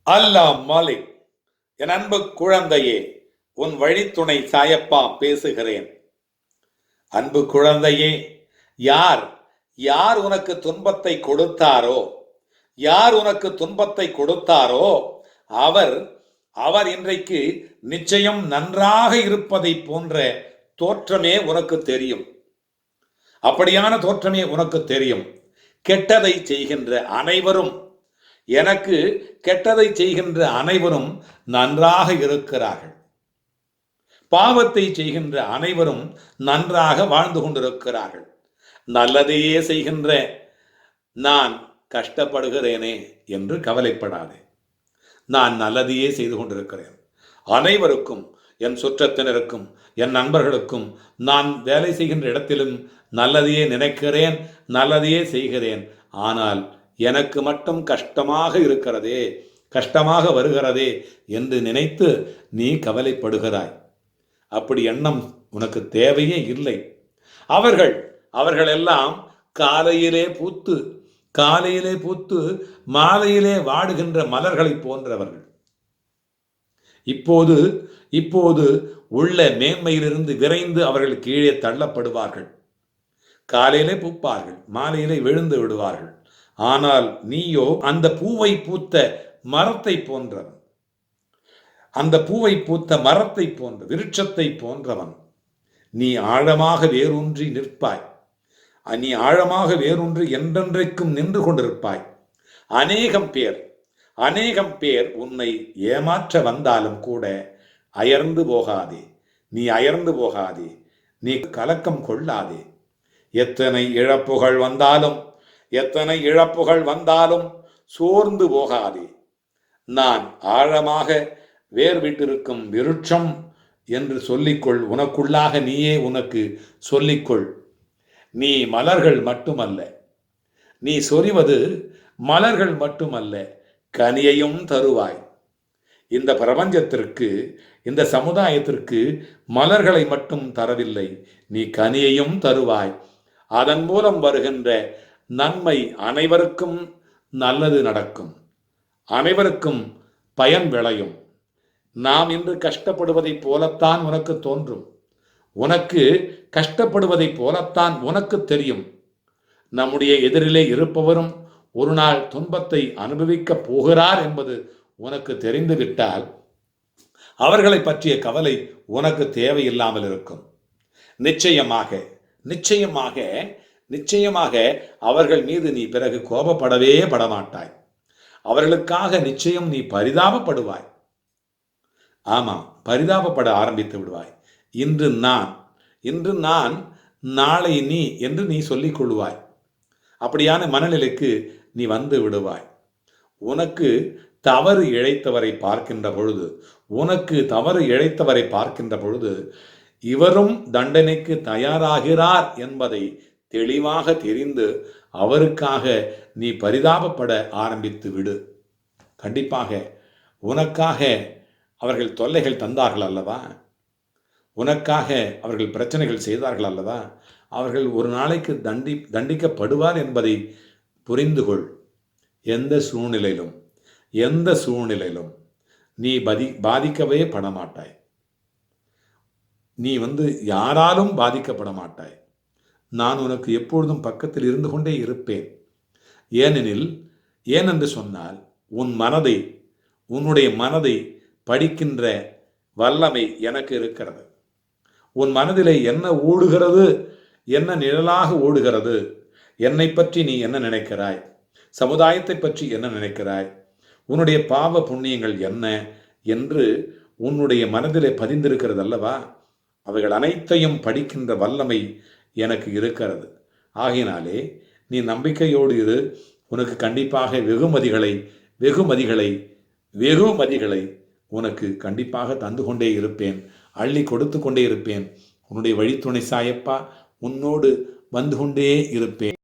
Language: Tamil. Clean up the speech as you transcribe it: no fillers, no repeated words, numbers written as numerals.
அல்லாஹ் மாலிக். என் அன்பு குழந்தையே, உன் வழித்துணை சாயப்பா பேசுகிறேன். அன்பு குழந்தையே, யார் யார் உனக்கு துன்பத்தை கொடுத்தாரோ, யார் உனக்கு துன்பத்தை கொடுத்தாரோ அவர் அவர் இன்றைக்கு நிச்சயம் நன்றாக இருப்பதை போன்ற தோற்றமே உனக்கு தெரியும். அப்படியான தோற்றமே உனக்கு தெரியும். கெட்டதை செய்கின்ற அனைவரும், எனக்கு கெட்டதை செய்கின்ற அனைவரும் நன்றாக இருக்கிறார்கள். பாவத்தை செய்கின்ற அனைவரும் நன்றாக வாழ்ந்து கொண்டிருக்கிறார்கள். நல்லதையே செய்கின்ற நான் கஷ்டப்படுகிறேனே என்று கவலைப்படாதே. நான் நல்லதையே செய்து கொண்டிருக்கிறேன். அனைவருக்கும், என் சுற்றத்தினருக்கும், என் நண்பர்களுக்கும் நான் வேலை செய்கின்ற இடத்திலும் நல்லதையே நினைக்கிறேன், நல்லதையே செய்கிறேன். ஆனால் எனக்கு மட்டும் கஷ்டமாக இருக்கிறதே, கஷ்டமாக வருகிறதே என்று நினைத்து நீ கவலைப்படுகிறாய். அப்படி எண்ணம் உனக்கு தேவையே இல்லை. அவர்களெல்லாம் காலையிலே பூத்து மாலையிலே வாடுகின்ற மலர்களை போன்றவர்கள். இப்போது உள்ள மேன்மையிலிருந்து விரைந்து அவர்கள் கீழே தள்ளப்படுவார்கள். காலையிலே பூப்பார்கள், மாலையிலே விழுந்து விடுவார்கள். ஆனால் நீயோ அந்த பூவை பூத்த மரத்தை போன்றவன், அந்த பூவை பூத்த மரத்தை போன்ற விருட்சத்தை போன்றவன். நீ ஆழமாக வேரூன்றி நிற்பாய். நீ ஆழமாக வேரூன்றி என்றென்றைக்கும் நின்று கொண்டிருப்பாய். அநேகம் பேர் உன்னை ஏமாற்ற வந்தாலும் கூட அயர்ந்து போகாதே. நீ அயர்ந்து போகாதே, நீ கலக்கம் கொள்ளாதே. எத்தனை இழப்புகள் வந்தாலும் சோர்ந்து போகாதே. நான் ஆழமாக வேர் விட்டிருக்கும் விருட்சம் என்று சொல்லிக்கொள். உனக்குள்ளாக நீயே உனக்கு சொல்லிக்கொள். நீ மலர்கள் மட்டுமல்ல, நீ சொரிவது மலர்கள் மட்டுமல்ல, கனியையும் தருவாய். இந்த பிரபஞ்சத்திற்கு, இந்த சமுதாயத்திற்கு மலர்களை மட்டும் தரவில்லை, நீ கனியையும் தருவாய். அதன் மூலம் வருகின்ற நன்மை அனைவருக்கும் நல்லது நடக்கும், அனைவருக்கும் பயன் விளையும். நாம் இன்று கஷ்டப்படுவதைப் போலத்தான் உனக்கு தோன்றும். உனக்கு கஷ்டப்படுவதைப் போலத்தான் உனக்கு தெரியும். நம்முடைய எதிரிலே இருப்பவரும் ஒரு நாள் துன்பத்தை அனுபவிக்கப் போகிறார் என்பது உனக்கு தெரிந்துவிட்டால் அவர்களை பற்றிய கவலை உனக்கு தேவையில்லாமல் இருக்கும். நிச்சயமாக அவர்கள் மீது நீ பிறகு கோபப்படவே படமாட்டாய். அவர்களுக்காக நிச்சயம் நீ பரிதாபப்படுவாய். ஆமாம், பரிதாபப்பட ஆரம்பித்து விடுவாய். இன்று நான் நாளை நீ என்று நீ சொல்லிக் கொள்வாய். அப்படியான மனநிலைக்கு நீ வந்து விடுவாய். உனக்கு தவறு இழைத்தவரை பார்க்கின்ற பொழுது இவரும் தண்டனைக்கு தயாராகிறார் என்பதை தெளிவாக தெரிந்து அவருக்காக நீ பரிதாபப்பட ஆரம்பித்து விடு. கண்டிப்பாக உனக்காக அவர்கள் தொல்லைகள் தந்தார்கள் அல்லவா, உனக்காக அவர்கள் பிரச்சனைகள் செய்தார்கள் அல்லவா, அவர்கள் ஒரு நாளைக்கு தண்டிக்கப்படுவார் என்பதை புரிந்து கொள். எந்த சூழ்நிலையிலும் நீ பாதிக்கவே படமாட்டாய். நீ யாராலும் பாதிக்கப்பட மாட்டாய். நான் உனக்கு எப்பொழுதும் பக்கத்தில் இருந்து கொண்டே இருப்பேன். ஏனென்று சொன்னால் உன்னுடைய மனதை படிக்கின்ற வல்லமை எனக்கு இருக்கிறது. உன் மனதிலே என்ன ஓடுகிறது, என்ன நிழலாக ஓடுகிறது, என்னை பற்றி நீ என்ன நினைக்கிறாய், சமுதாயத்தை பற்றி என்ன நினைக்கிறாய், உன்னுடைய பாவ புண்ணியங்கள் என்ன என்று உன்னுடைய மனதிலே பதிந்திருக்கிறது அல்லவா, அவைகள் அனைத்தையும் படிக்கின்ற வல்லமை எனக்கு இருக்கிறது. ஆகையினாலே நீ நம்பிக்கையோடு இரு. உனக்கு கண்டிப்பாக வெகுமதிகளை உனக்கு கண்டிப்பாக தந்து கொண்டே இருப்பேன், அள்ளி கொடுத்து கொண்டே இருப்பேன். உன்னுடைய வழித்துணை சாயப்பா உன்னோடு வந்து கொண்டே இருப்பேன்.